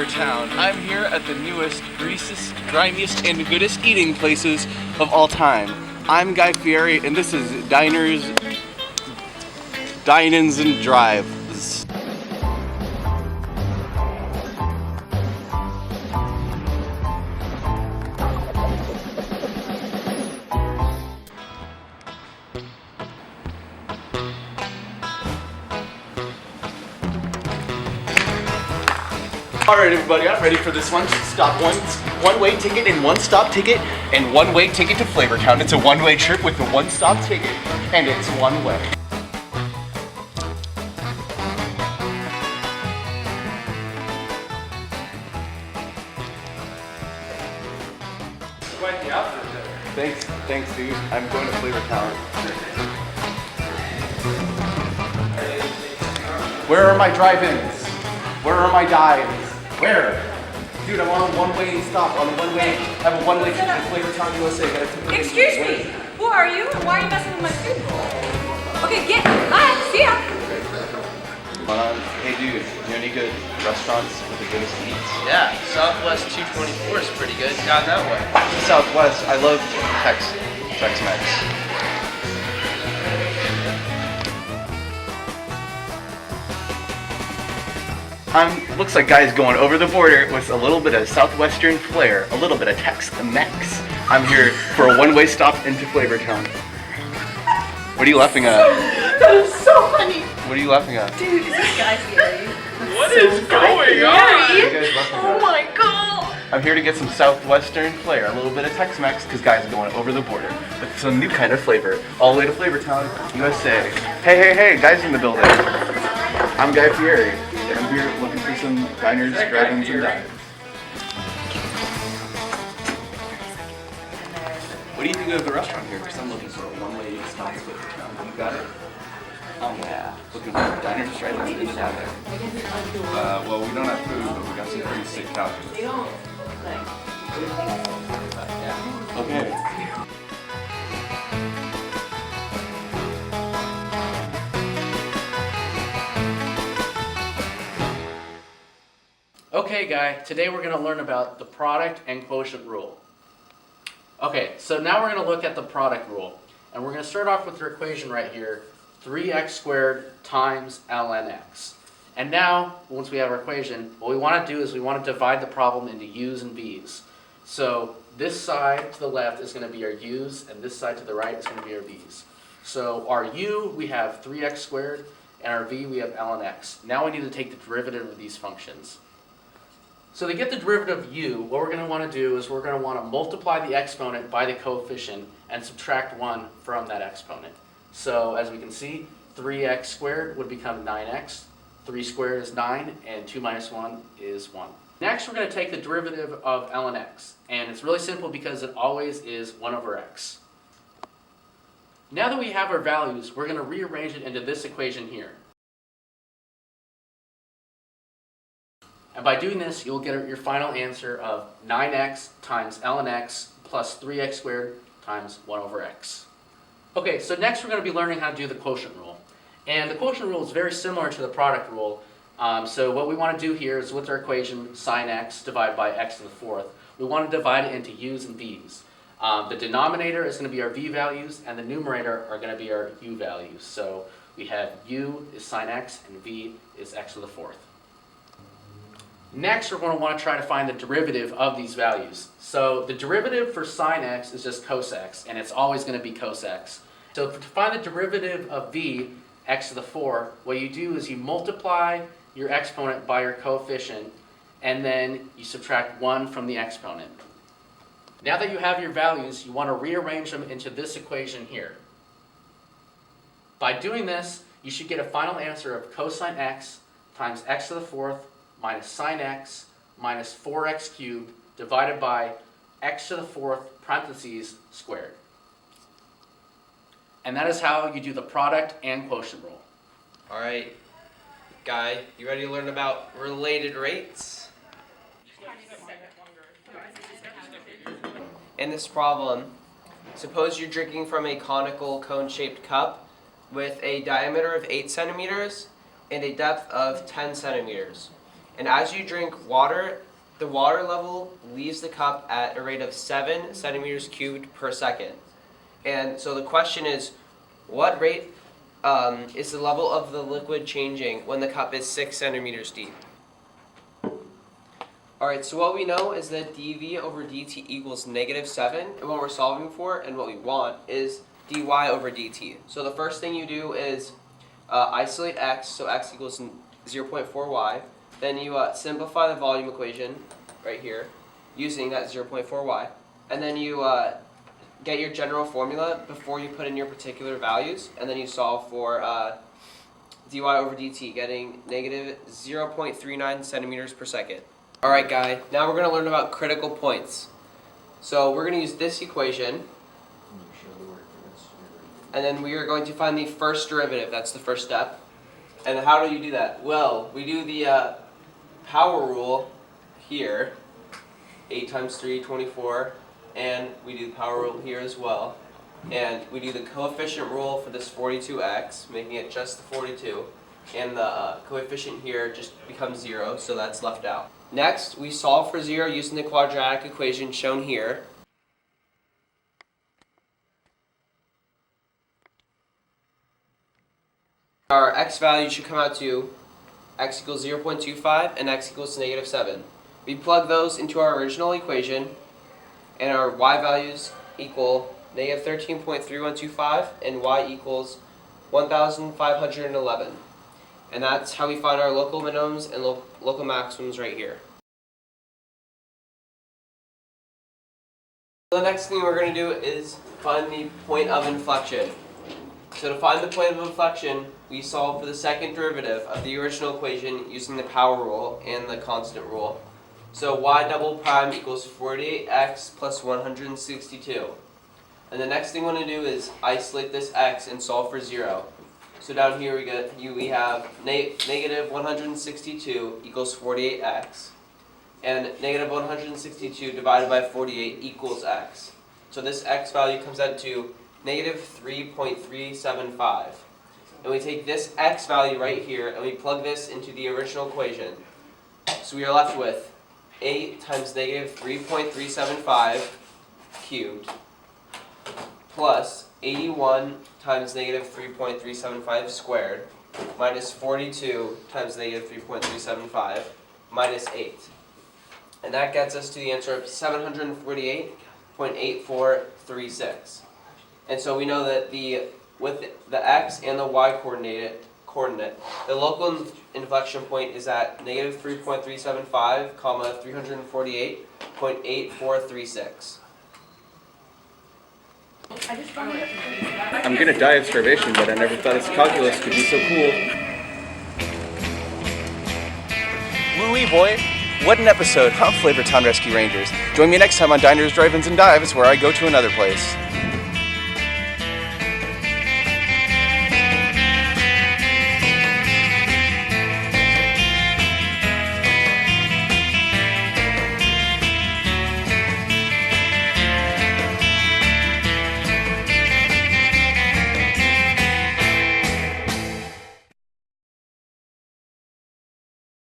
Flavor Town. I'm here at the newest, greasiest, grimiest, and goodest eating places of all time. I'm Guy Fieri, and this is Diners, Dine-Ins, and Drives. Alright everybody, I'm ready for this one way ticket and one stop ticket and one way ticket to Flavor Town. It's a one-way trip with a one stop ticket and it's one way. Quite the outfit there. Thanks dude. I'm going to Flavor Town. Where are my drive-ins? Where are my dives? Where? Dude, I'm on a one-way stop. I have a one-way trip to Flavor Town, USA. Excuse me. Who are you and why are you messing with my food? Okay, get. Bye. See ya. Hey dude, do you know any good restaurants with the goodest eats? Yeah, Southwest 224 is pretty good. Down that way. Southwest. I love Tex-Mex. Looks like Guy's going over the border with a little bit of Southwestern flair, a little bit of Tex-Mex. I'm here for a one-way stop into Flavor Town. What are you laughing at? That is so funny. What are you laughing at? Dude, is this Guy Fieri? What is going on? What are you guys laughing at? Oh my god. I'm here to get some Southwestern flair, a little bit of Tex-Mex, because Guy's going over the border with some new kind of flavor, all the way to Flavor Town, USA. Hey, Guy's in the building. I'm Guy Fieri, and I'm here looking for some diners, drive-ins, and dives. What do you think of the restaurant here? Because I'm looking for a one-way stop to Flavor Town. You got it? Yeah. Looking for diners, drive-ins, and dives. Well, we don't have food, but we got some pretty sick calculus. Okay. Okay, Guy, today we're going to learn about the product and quotient rule. Okay, so now we're going to look at the product rule. And we're going to start off with your equation right here, 3x squared times ln x. And now, once we have our equation, what we want to do is we want to divide the problem into u's and v's. So this side to the left is going to be our u's, and this side to the right is going to be our v's. So our u, we have 3x squared, and our v, we have ln x. Now we need to take the derivative of these functions. So to get the derivative of u, what we're going to want to do is we're going to want to multiply the exponent by the coefficient and subtract 1 from that exponent. So as we can see, 3x squared would become 9x, 3 squared is 9, and 2 minus 1 is 1. Next we're going to take the derivative of ln x, and it's really simple because it always is 1 over x. Now that we have our values, we're going to rearrange it into this equation here. And by doing this, you'll get your final answer of 9x times ln x plus 3x squared times 1 over x. Okay, so next we're going to be learning how to do the quotient rule. And the quotient rule is very similar to the product rule. So what we want to do here is with our equation sin x divided by x to the fourth, we want to divide it into u's and v's. The denominator is going to be our v values, and the numerator are going to be our u values. So we have u is sin x, and v is x to the fourth. Next, we're going to want to try to find the derivative of these values. So the derivative for sin x is just cos x, and it's always going to be cos x. So to find the derivative of v, x to the 4, what you do is you multiply your exponent by your coefficient, and then you subtract 1 from the exponent. Now that you have your values, you want to rearrange them into this equation here. By doing this, you should get a final answer of cosine x times x to the 4th minus sin x minus 4x cubed divided by x to the 4th parentheses squared. And that is how you do the product and quotient rule. All right, Guy, you ready to learn about related rates? In this problem, suppose you're drinking from a conical cone-shaped cup with a diameter of 8 centimeters and a depth of 10 centimeters. And as you drink water, the water level leaves the cup at a rate of 7 centimeters cubed per second. And so the question is, what rate is the level of the liquid changing when the cup is 6 centimeters deep? Alright, so what we know is that dV over dt equals -7, and what we're solving for and what we want is dy over dt. So the first thing you do is isolate x, so x equals 0.4y. Then you simplify the volume equation right here using that 0.4y. And then you get your general formula before you put in your particular values, and then you solve for dy over dt, getting -0.39 centimeters per second. Alright guy, now we're going to learn about critical points. So we're going to use this equation, and then we are going to find the first derivative. That's the first step. And how do you do that? Well, we do the power rule here, 8 times 3, 24, and we do the power rule here as well. And we do the coefficient rule for this 42x, making it just the 42, and the coefficient here just becomes 0, so that's left out. Next, we solve for 0 using the quadratic equation shown here. Our x value should come out to x equals 0.25 and x equals -7. We plug those into our original equation, and our y values equal -13.3125 and y equals 1,511. And that's how we find our local minimums and local maximums right here. The next thing we're going to do is find the point of inflection. So to find the point of inflection, we solve for the second derivative of the original equation using the power rule and the constant rule. So y double prime equals 48x plus 162. And the next thing we want to do is isolate this x and solve for 0. So down here we have negative 162 equals 48x. And negative 162 divided by 48 equals x. So this x value comes out to -3.375. And we take this x value right here and we plug this into the original equation. So we are left with 8 times -3.375 cubed plus 81 times -3.375 squared minus 42 times -3.375 minus 8. And that gets us to the answer of 748.8436. And so we know that with the x and the y coordinate, the local inflection point is at -3.375, 348.8436. I'm gonna die of starvation, but I never thought calculus could be so cool. Woo-wee boy! What an episode, huh, Flavortown Rescue Rangers? Join me next time on Diners, Drive-Ins, and Dives, where I go to another place.